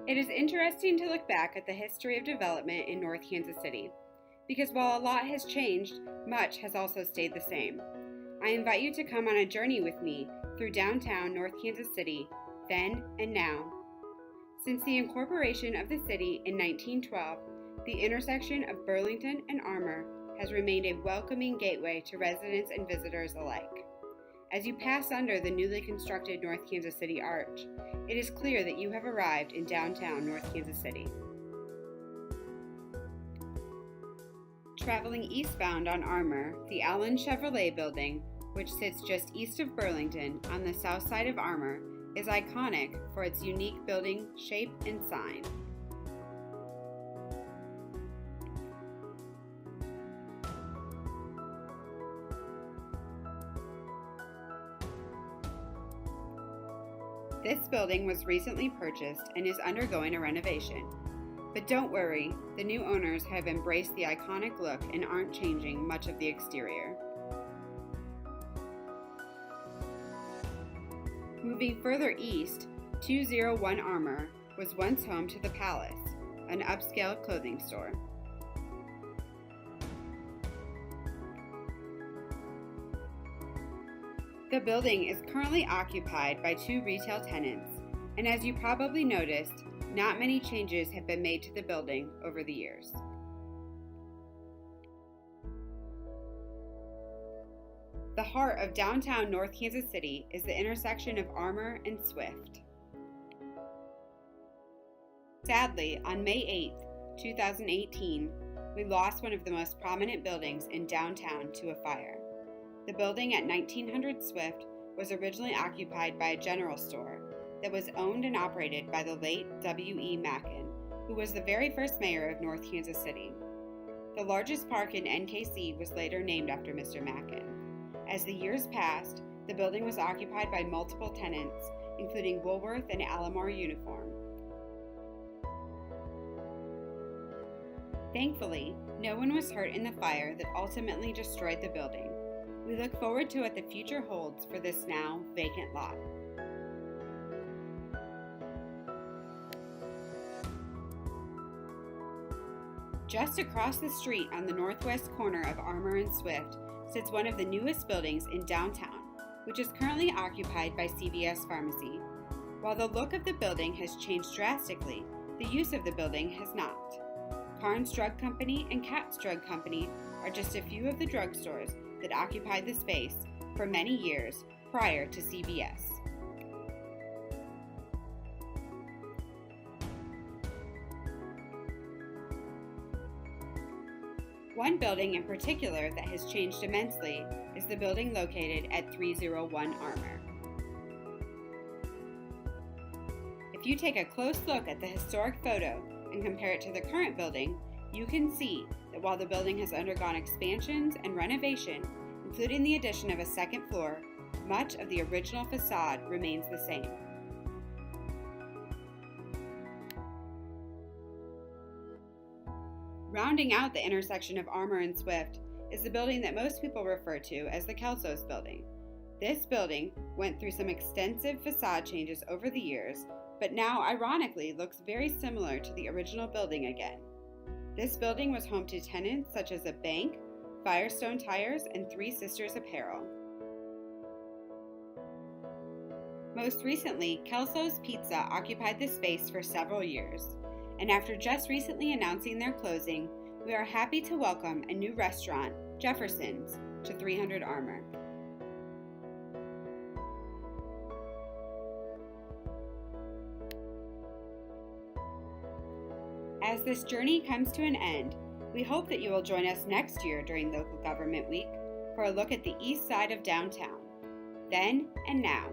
It is interesting to look back at the history of development in North Kansas City, because while a lot has changed, much has also stayed the same. I invite you to come on a journey with me through downtown North Kansas City, then and now. Since the incorporation of the city in 1912, the intersection of Burlington and Armour has remained a welcoming gateway to residents and visitors alike. As you pass under the newly constructed North Kansas City Arch, it is clear that you have arrived in downtown North Kansas City. Traveling eastbound on Armour, the Allen Chevrolet building, which sits just east of Burlington on the south side of Armour, is iconic for its unique building shape and sign. This building was recently purchased and is undergoing a renovation. But don't worry, the new owners have embraced the iconic look and aren't changing much of the exterior. Moving further east, 201 Armour was once home to the Palace, an upscale clothing store. The building is currently occupied by 2 retail tenants, and as you probably noticed, not many changes have been made to the building over the years. The heart of downtown North Kansas City is the intersection of Armour and Swift. Sadly, on May 8, 2018, we lost one of the most prominent buildings in downtown to a fire. The building at 1900 Swift was originally occupied by a general store that was owned and operated by the late W.E. Mackin, who was the very first mayor of North Kansas City. The largest park in NKC was later named after Mr. Mackin. As the years passed, the building was occupied by multiple tenants, including Woolworth and Alomar Uniform. Thankfully, no one was hurt in the fire that ultimately destroyed the building. We look forward to what the future holds for this now vacant lot. Just across the street on the northwest corner of Armour and Swift sits one of the newest buildings in downtown, which is currently occupied by CVS Pharmacy. While the look of the building has changed drastically, the use of the building has not. Carnes Drug Company and Katz Drug Company are just a few of the drugstores that occupied the space for many years prior to CVS. One building in particular that has changed immensely is the building located at 301 Armour. If you take a close look at the historic photo and compare it to the current building, you can see that while the building has undergone expansions and renovation, including the addition of a second floor, much of the original facade remains the same. Rounding out the intersection of Armour and Swift is the building that most people refer to as the Kelso's building. This building went through some extensive facade changes over the years, but now ironically looks very similar to the original building again. This building was home to tenants such as a bank, Firestone Tires, and Three Sisters Apparel. Most recently, Kelso's Pizza occupied this space for several years, and after just recently announcing their closing, we are happy to welcome a new restaurant, Jefferson's, to 300 Armour. As this journey comes to an end, we hope that you will join us next year during Local Government Week for a look at the east side of downtown. Then and now.